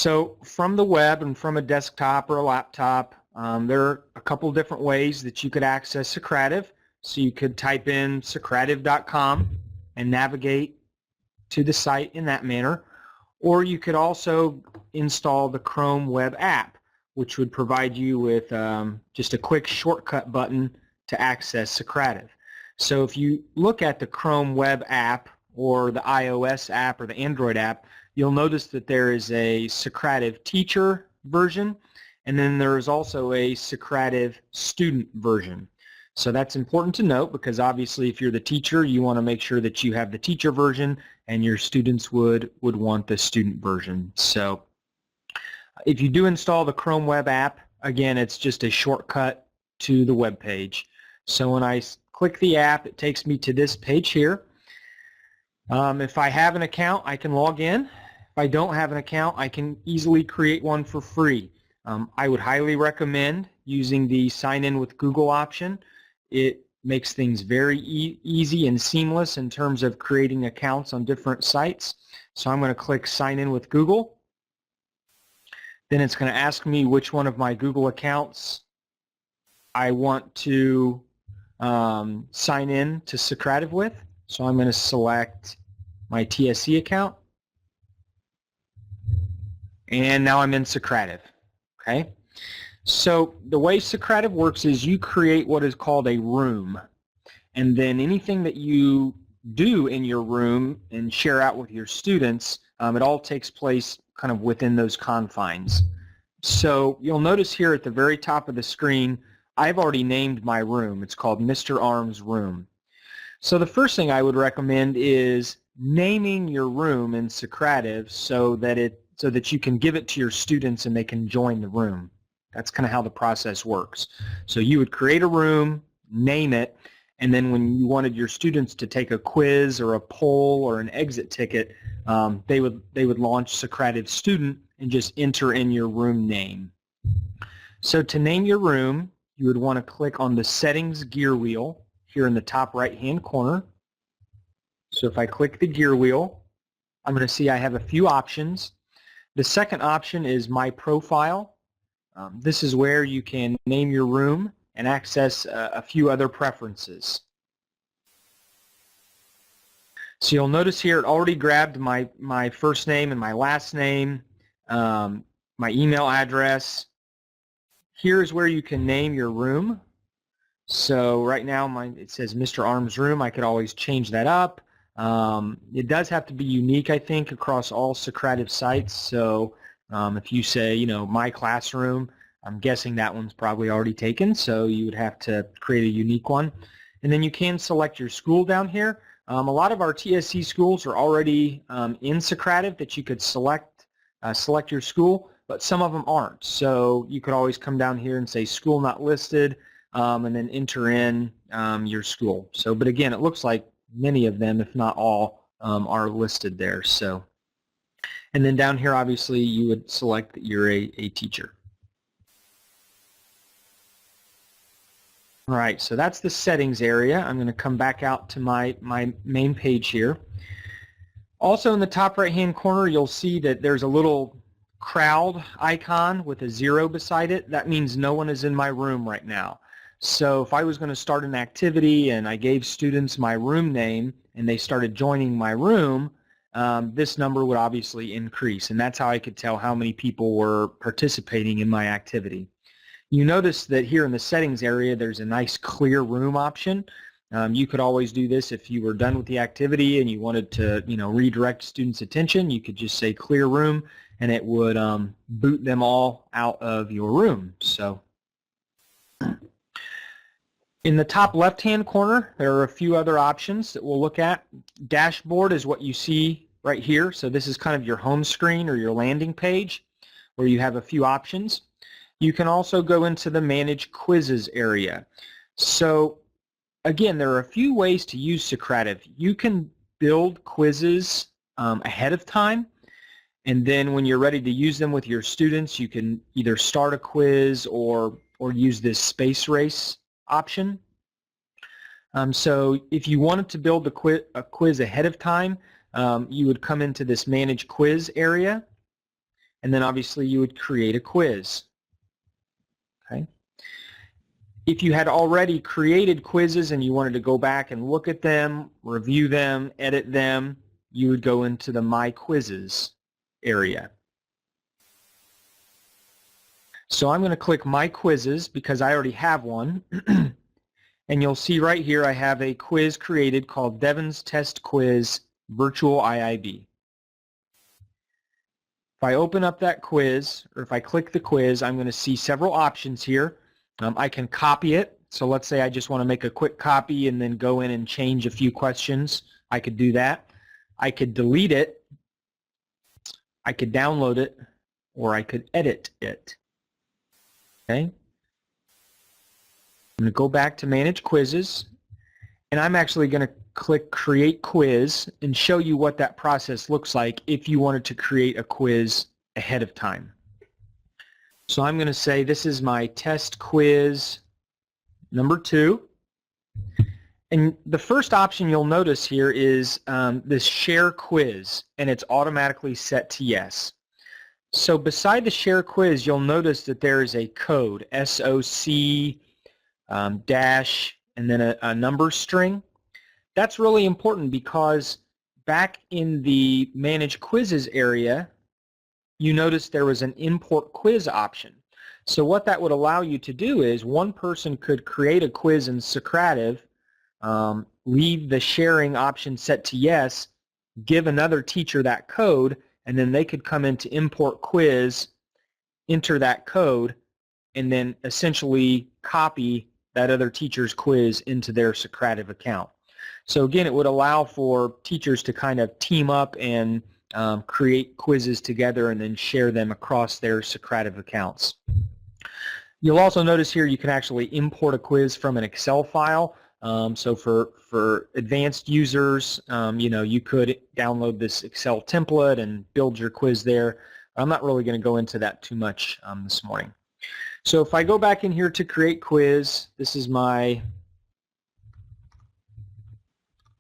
So from the web and from a desktop or a laptop, there are a couple different ways that you could access Socrative. So you could type in socrative.com and navigate to the site in that manner. Or you could also install the Chrome web app, which would provide you with just a quick shortcut button to access Socrative. So if you look at the Chrome web app or the iOS app or the Android app, you'll notice that there is a Socrative teacher version, and then there is also a Socrative student version. So that's important to note, because obviously if you're the teacher, you want to make sure that you have the teacher version, and your students would want the student version. So if you do install the Chrome web app, again, it's just a shortcut to the web page. So when I click the app, it takes me to this page here. If I have an account, I can log in. If I don't have an account, I can easily create one for free. I would highly recommend using the sign in with Google option. It makes things very easy and seamless in terms of creating accounts on different sites. So I'm going to click sign in with Google. Then it's going to ask me which one of my Google accounts I want to sign in to Socrative with. So I'm going to select my TSC account. And now I'm in Socrative. Okay. So the way Socrative works is you create what is called a room, and then anything that you do in your room and share out with your students, it all takes place kind of within those confines. So you'll notice here at the very top of the screen, I've already named my room. It's called Mr. Arm's Room. So the first thing I would recommend is naming your room in Socrative so that you can give it to your students and they can join the room. That's kind of how the process works. So you would create a room, name it, and then when you wanted your students to take a quiz or a poll or an exit ticket, they would launch Socrative Student and just enter in your room name. So to name your room, you would want to click on the Settings gear wheel here in the top right-hand corner. So if I click the gear wheel, I'm going to see I have a few options. The second option is My Profile. This is where you can name your room and access a few other preferences. So you'll notice here it already grabbed my first name and my last name, my email address. Here's where you can name your room. So right now it says Mr. Arm's Room. I could always change that up. It does have to be unique, I think, across all Socrative sites. So if you say, my classroom, I'm guessing that one's probably already taken, so you would have to create a unique one. And then you can select your school down here. A lot of our TSC schools are already in Socrative that you could select your school, but some of them aren't. So you could always come down here and say school not listed, and then enter in your school. So, but again, it looks like many of them, if not all, are listed there. So. And then down here, obviously, you would select that you're a teacher. All right, so that's the settings area. I'm going to come back out to my main page here. Also in the top right-hand corner, you'll see that there's a little crowd icon with a 0 beside it. That means no one is in my room right now. So if I was going to start an activity and I gave students my room name and they started joining my room, this number would obviously increase, and that's how I could tell how many people were participating in my activity. You notice that here in the settings area there's a nice clear room option. You could always do this if you were done with the activity and you wanted to redirect students' attention. You could just say clear room and it would boot them all out of your room. So in the top left-hand corner, there are a few other options that we'll look at. Dashboard is what you see right here. So this is kind of your home screen or your landing page where you have a few options. You can also go into the Manage Quizzes area. So again, there are a few ways to use Socrative. You can build quizzes ahead of time, and then when you're ready to use them with your students, you can either start a quiz or use this space race option. So if you wanted to build a quiz ahead of time, you would come into this Manage Quiz area, and then obviously you would create a quiz. Okay. If you had already created quizzes and you wanted to go back and look at them, review them, edit them, you would go into the My Quizzes area. So I'm going to click My Quizzes because I already have one. And you'll see right here I have a quiz created called Devin's Test Quiz Virtual IIB. If I open up that quiz, or if I click the quiz, I'm going to see several options here. I can copy it. So let's say I just want to make a quick copy and then go in and change a few questions. I could do that. I could delete it. I could download it, or I could edit it. Okay. I'm going to go back to Manage Quizzes, and I'm actually going to click Create Quiz and show you what that process looks like if you wanted to create a quiz ahead of time. So I'm going to say this is my test quiz number 2. And the first option you'll notice here is this Share Quiz, and it's automatically set to yes. So beside the Share Quiz, you'll notice that there is a code, SOC dash and then a number string. That's really important because back in the Manage Quizzes area, you notice there was an Import Quiz option. So what that would allow you to do is one person could create a quiz in Socrative, leave the sharing option set to yes, give another teacher that code, and then they could come into Import Quiz, enter that code, and then essentially copy that other teacher's quiz into their Socrative account. So again, it would allow for teachers to kind of team up and create quizzes together and then share them across their Socrative accounts. You'll also notice here you can actually import a quiz from an Excel file. So for advanced users, you could download this Excel template and build your quiz there. I'm not really going to go into that too much this morning. So if I go back in here to create quiz, this is my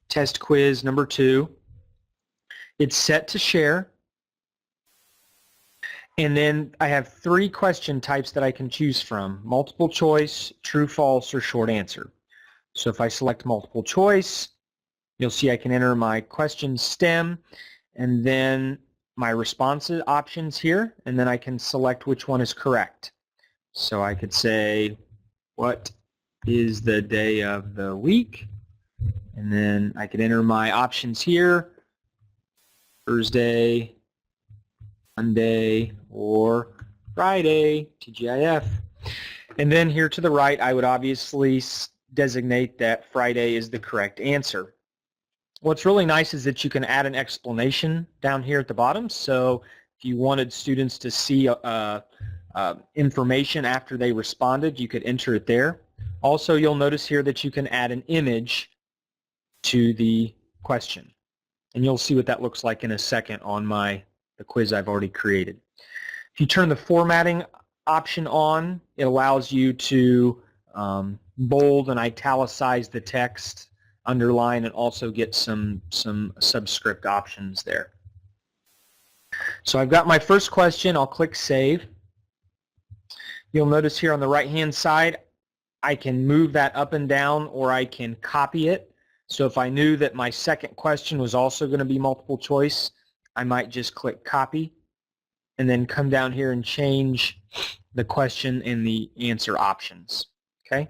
test quiz number 2. It's set to share. And then I have 3 question types that I can choose from: multiple choice, true, false, or short answer. So if I select multiple choice, you'll see I can enter my question stem and then my responses options here, and then I can select which one is correct. So I could say, what is the day of the week? And then I could enter my options here: Thursday, Monday, or Friday, TGIF. And then here to the right, I would obviously designate that Friday is the correct answer. What's really nice is that you can add an explanation down here at the bottom. So if you wanted students to see information after they responded, you could enter it there. Also, you'll notice here that you can add an image to the question. And you'll see what that looks like in a second on the quiz I've already created. If you turn the formatting option on, it allows you to bold and italicize the text, underline, and also get some subscript options there. So I've got my first question. I'll click Save. You'll notice here on the right-hand side, I can move that up and down, or I can copy it. So if I knew that my second question was also going to be multiple choice, I might just click Copy and then come down here and change the question and the answer options. Okay?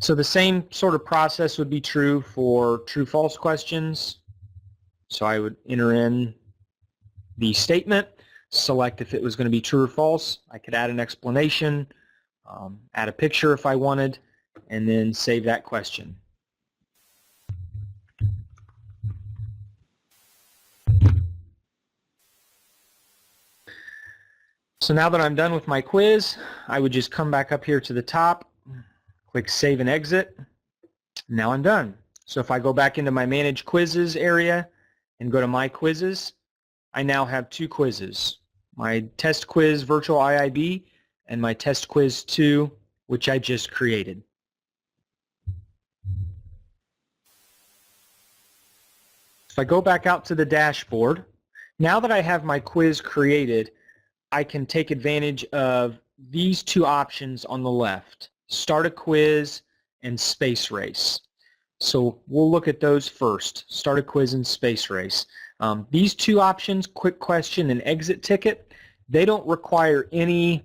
So the same sort of process would be true for true-false questions. So I would enter in the statement, select if it was going to be true or false. I could add an explanation, add a picture if I wanted, and then save that question. So now that I'm done with my quiz, I would just come back up here to the top, click Save and Exit. Now I'm done. So if I go back into my Manage Quizzes area and go to My Quizzes, I now have 2 quizzes: my Test Quiz Virtual IIB and my Test Quiz 2, which I just created. If I go back out to the dashboard, Now that I have my quiz created, I can take advantage of these two options on the left, Start a Quiz and Space Race. So we'll look at those first, Start a Quiz and Space Race. These two options, Quick Question and Exit Ticket, they don't require any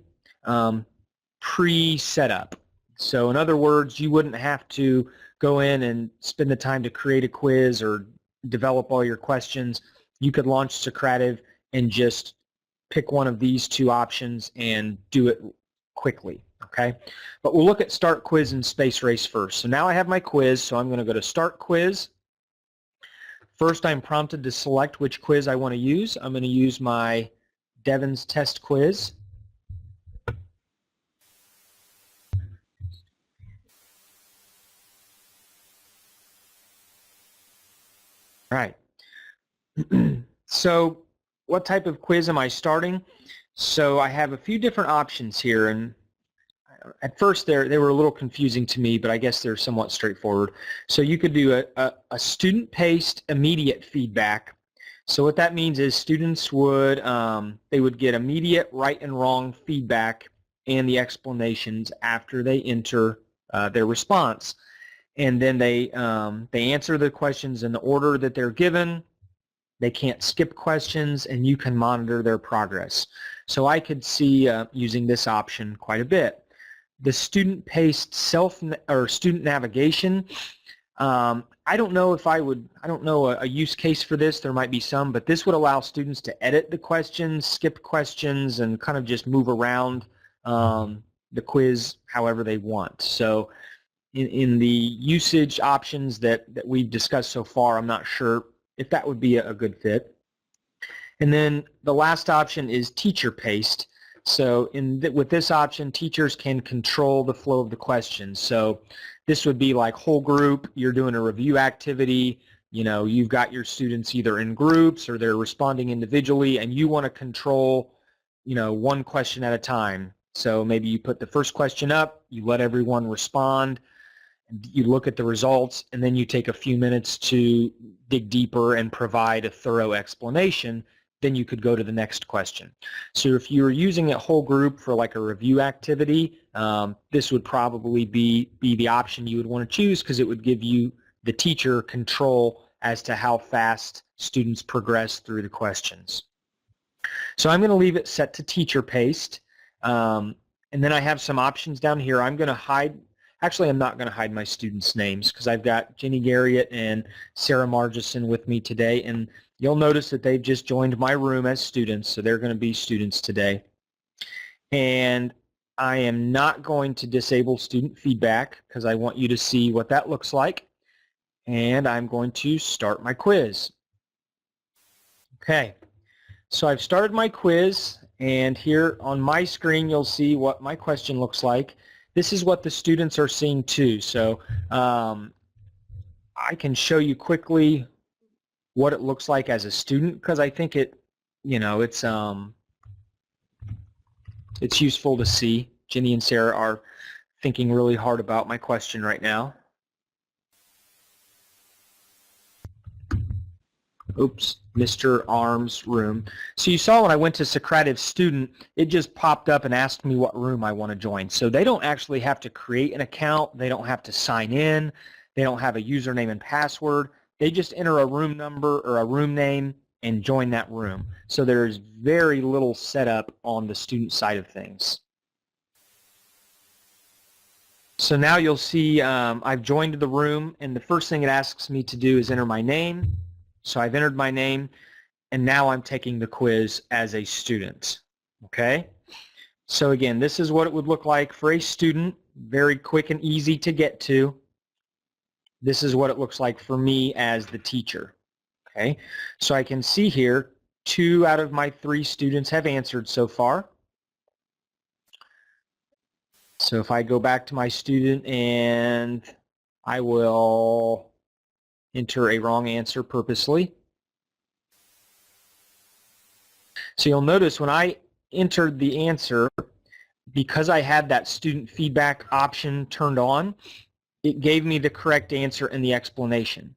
pre-setup. So in other words, you wouldn't have to go in and spend the time to create a quiz or develop all your questions. You could launch Socrative and just pick one of these two options and do it quickly, okay? But we'll look at Start Quiz and Space Race first. So now I have my quiz, so I'm going to go to Start Quiz. First, I'm prompted to select which quiz I want to use. I'm going to use my Devon's Test Quiz. All right. So what type of quiz am I starting? So I have a few different options here, and at first they were a little confusing to me, but I guess they're somewhat straightforward. So you could do a student-paced immediate feedback. So what that means is students would they would get immediate right and wrong feedback and the explanations after they enter their response, and then they answer the questions in the order that they're given. They can't skip questions, and you can monitor their progress. So I could see using this option quite a bit. The student-paced student navigation, I don't know if I don't know a use case for this. There might be some, but this would allow students to edit the questions, skip questions, and kind of just move around the quiz however they want. So in the usage options that we've discussed so far, I'm not sure if that would be a good fit. And then the last option is teacher-paced. So with this option, teachers can control the flow of the questions. So this would be like whole group, you're doing a review activity, you've got your students either in groups or they're responding individually, and you want to control, one question at a time. So maybe you put the first question up, you let everyone respond, you look at the results, and then you take a few minutes to dig deeper and provide a thorough explanation. Then you could go to the next question. So if you were using a whole group for like a review activity, this would probably be the option you would want to choose, because it would give you, the teacher, control as to how fast students progress through the questions. So I'm going to leave it set to teacher-paced, and then I have some options down here. I'm going to hide. Actually, I'm not going to hide my students' names, because I've got Jenny Garriott and Sarah Margison with me today, and you'll notice that they've just joined my room as students, so they're going to be students today. And I am not going to disable student feedback, because I want you to see what that looks like. And I'm going to start my quiz. Okay, so I've started my quiz, and here on my screen you'll see what my question looks like. This is what the students are seeing too. So I can show you quickly what it looks like as a student, because I think it's useful to see. Jenny and Sarah are thinking really hard about my question right now. Oops, Mr. Arm's room. So you saw when I went to Socrative Student, it just popped up and asked me what room I want to join. So they don't actually have to create an account. They don't have to sign in. They don't have a username and password. They just enter a room number or a room name and join that room. So there's very little setup on the student side of things. So now you'll see I've joined the room, and the first thing it asks me to do is enter my name. So I've entered my name, and now I'm taking the quiz as a student. Okay? So again, this is what it would look like for a student, very quick and easy to get to. This is what it looks like for me as the teacher. Okay? So I can see here 2 out of my 3 students have answered so far. So if I go back to my student and I will enter a wrong answer purposely. So you'll notice when I entered the answer, because I had that student feedback option turned on, it gave me the correct answer and the explanation.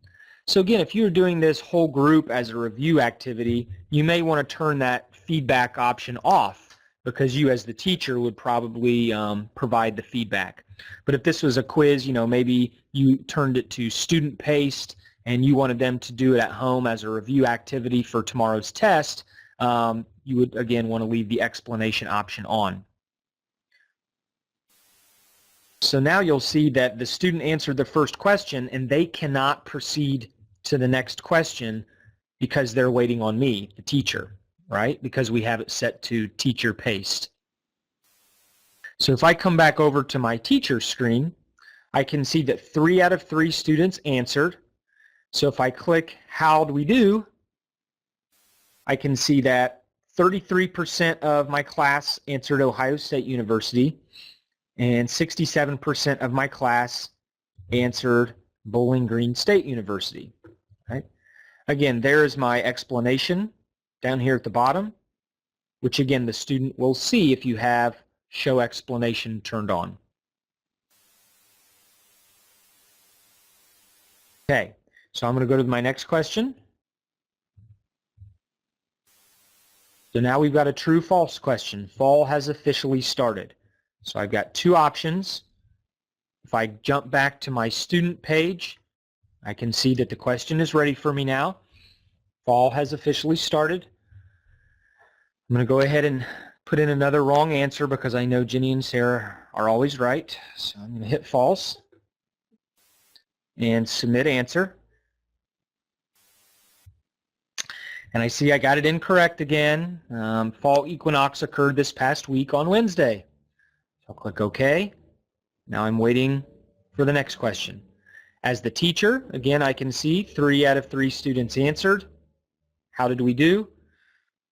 So again, if you're doing this whole group as a review activity, you may want to turn that feedback option off because you as the teacher would probably provide the feedback. But if this was a quiz, maybe you turned it to student paced and you wanted them to do it at home as a review activity for tomorrow's test, you would again want to leave the explanation option on. So now you'll see that the student answered the first question and they cannot proceed to the next question because they're waiting on me, the teacher, right? Because we have it set to teacher paced. So if I come back over to my teacher screen, I can see that 3 out of 3 students answered. So if I click how do we do, I can see that 33% of my class answered Ohio State University and 67% of my class answered Bowling Green State University. Right? Again, there is my explanation down here at the bottom, which again the student will see if you have show explanation turned on. Okay, so I'm going to go to my next question. So now we've got a true-false question. Fall has officially started. So I've got 2 options. If I jump back to my student page, I can see that the question is ready for me now. Fall has officially started. I'm going to go ahead and put in another wrong answer because I know Jenny and Sarah are always right. So I'm going to hit false and submit answer. And I see I got it incorrect again. Fall equinox occurred this past week on Wednesday. So I'll click OK. Now I'm waiting for the next question. As the teacher, again, I can see 3 out of 3 students answered. How did we do?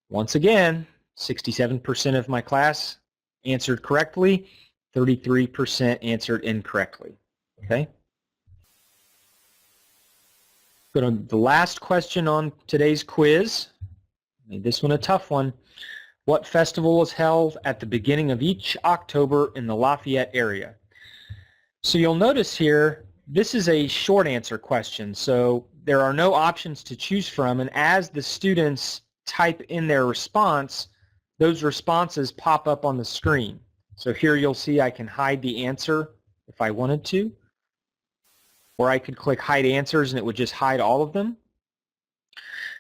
Once again, 67% of my class answered correctly, 33% answered incorrectly. Okay? Go to the last question on today's quiz. Made this one a tough one. What festival is held at the beginning of each October in the Lafayette area? So you'll notice here, this is a short answer question, so there are no options to choose from, and as the students type in their response, those responses pop up on the screen. So here you'll see I can hide the answer if I wanted to, or I could click hide answers and it would just hide all of them.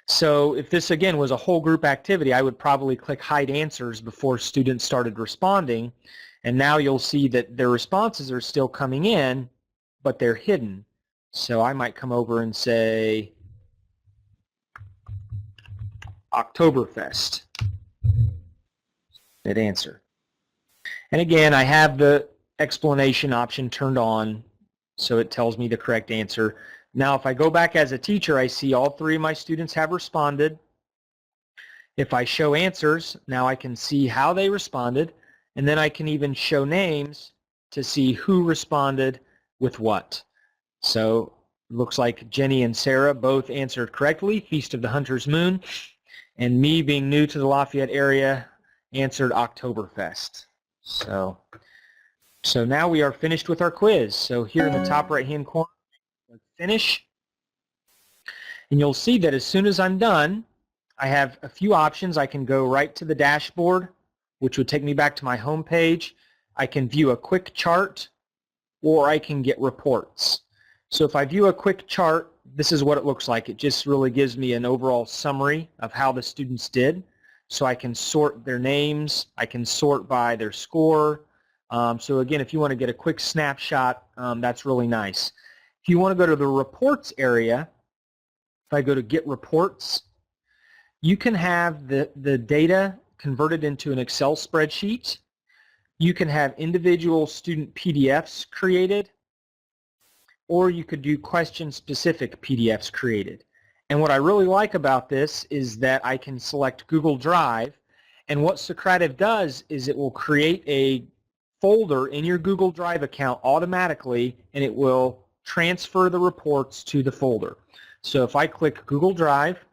So if this again was a whole group activity, I would probably click hide answers before students started responding, and now you'll see that their responses are still coming in, but they're hidden. So I might come over and say Oktoberfest. Hit answer. And again, I have the explanation option turned on, so it tells me the correct answer. Now if I go back as a teacher, I see all 3 of my students have responded. If I show answers, now I can see how they responded, and then I can even show names to see who responded with what. So it looks like Jenny and Sarah both answered correctly, Feast of the Hunter's Moon, and me, being new to the Lafayette area, answered Oktoberfest. So now we are finished with our quiz. So here in the top right-hand corner, click Finish, and you'll see that as soon as I'm done, I have a few options. I can go right to the dashboard, which would take me back to my home page. I can view a quick chart, or I can get reports. So if I view a quick chart, this is what it looks like. It just really gives me an overall summary of how the students did. So I can sort their names, I can sort by their score. So again, if you want to get a quick snapshot, that's really nice. If you want to go to the reports area, if I go to Get Reports, you can have the data converted into an Excel spreadsheet. You can have individual student PDFs created, or you could do question-specific PDFs created. And what I really like about this is that I can select Google Drive, and what Socrative does is it will create a folder in your Google Drive account automatically, and it will transfer the reports to the folder. So if I click Google Drive,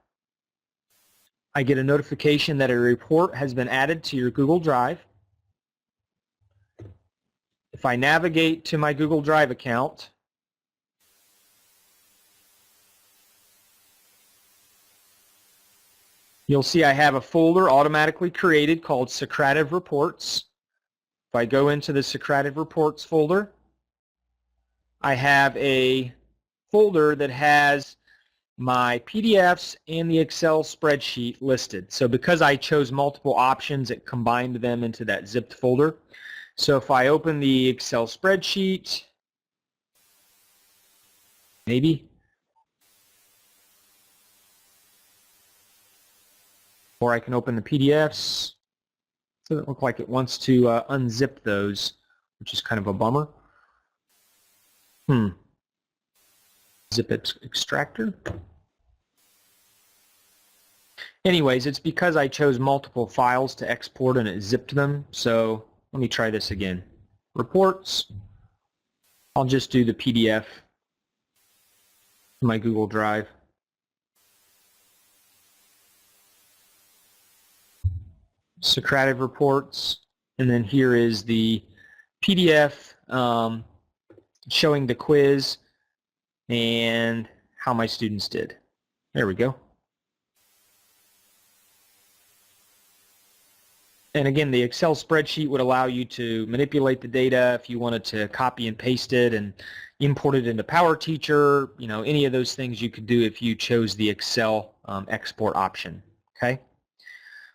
I get a notification that a report has been added to your Google Drive. If I navigate to my Google Drive account, You'll see I have a folder automatically created called Socrative Reports. If I go into the Socrative Reports folder, I have a folder that has my PDFs and the Excel spreadsheet listed. So because I chose multiple options, it combined them into that zipped folder. So if I open the Excel spreadsheet, maybe, or I can open the PDFs. Doesn't look like it wants to unzip those, which is kind of a bummer. Zip extractor. Anyways, it's because I chose multiple files to export and it zipped them. So let me try this again. Reports. I'll just do the PDF in my Google Drive. Socrative Reports, and then here is the PDF showing the quiz and how my students did. There we go. And again, the Excel spreadsheet would allow you to manipulate the data if you wanted to copy and paste it and import it into PowerTeacher. You know, any of those things you could do if you chose the Excel export option. Okay.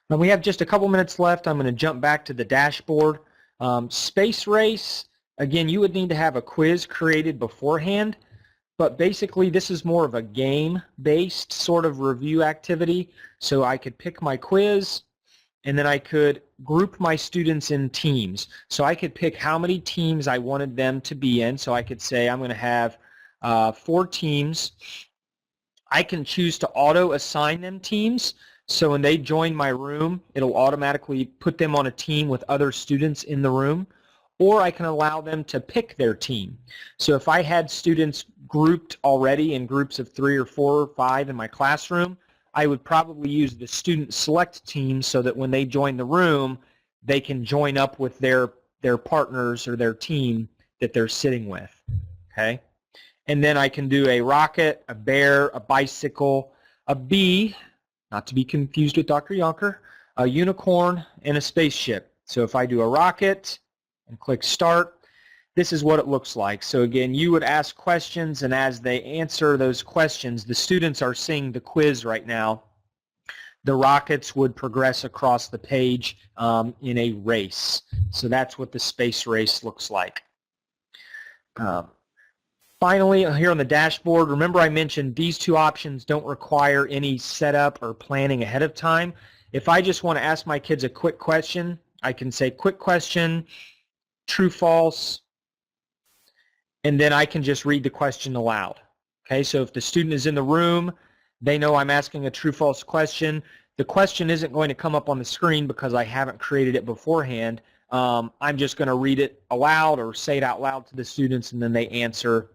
Now we have just a couple minutes left. I'm going to jump back to the dashboard. Space Race, again, you would need to have a quiz created beforehand, but basically this is more of a game-based sort of review activity. So I could pick my quiz, and then I could group my students in teams. So I could pick how many teams I wanted them to be in. So I could say I'm going to have 4 teams. I can choose to auto-assign them teams. So when they join my room, it'll automatically put them on a team with other students in the room. Or I can allow them to pick their team. So if I had students grouped already in groups of 3 or 4 or 5 in my classroom, I would probably use the student select team so that when they join the room, they can join up with their partners or their team that they're sitting with. Okay? And then I can do a rocket, a bear, a bicycle, a bee, not to be confused with Dr. Yonker, a unicorn, and a spaceship. So if I do a rocket and click start, this is what it looks like. So again, you would ask questions, and as they answer those questions, the students are seeing the quiz right now. The rockets would progress across the page in a race. So that's what the space race looks like. Finally, here on the dashboard, remember I mentioned these 2 options don't require any setup or planning ahead of time. If I just want to ask my kids a quick question, I can say quick question, true, false, and then I can just read the question aloud. Okay, so if the student is in the room, they know I'm asking a true, false question. The question isn't going to come up on the screen because I haven't created it beforehand. I'm just going to read it aloud or say it out loud to the students, and then they answer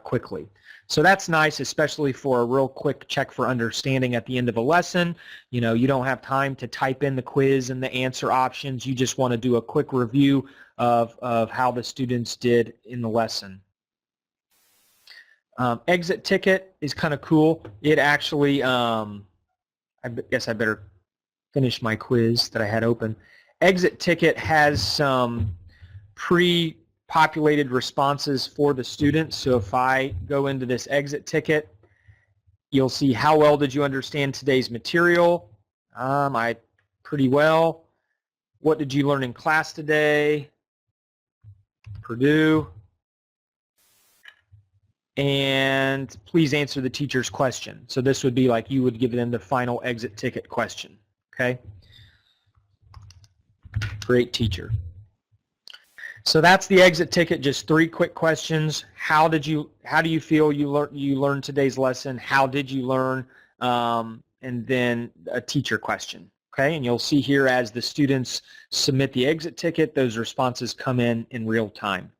quickly. So that's nice, especially for a real quick check for understanding at the end of a lesson. You know, you don't have time to type in the quiz and the answer options. You just want to do a quick review of how the students did in the lesson. Exit ticket is kind of cool. It actually, I guess I better finish my quiz that I had open. Exit ticket has some pre-populated responses for the students. So if I go into this exit ticket, you'll see how well did you understand today's material. I pretty well. What did you learn in class today? Purdue. And please answer the teacher's question. So this would be like you would give them the final exit ticket question. Okay? Great teacher. So that's the exit ticket, just 3 quick questions. How do you feel you learned today's lesson? How did you learn? And then a teacher question. Okay, and you'll see here as the students submit the exit ticket, those responses come in real time.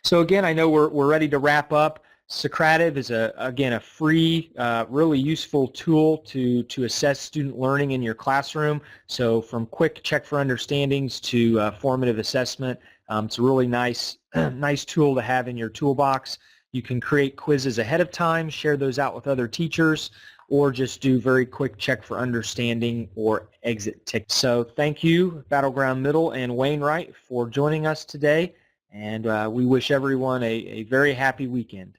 So again, I know we're ready to wrap up. Socrative is again a free, really useful tool to assess student learning in your classroom. So from quick check for understandings to formative assessment, it's a really nice tool to have in your toolbox. You can create quizzes ahead of time, share those out with other teachers, or just do very quick check for understanding or exit tick. So thank you, Battleground Middle and Wainwright, for joining us today, and we wish everyone a very happy weekend.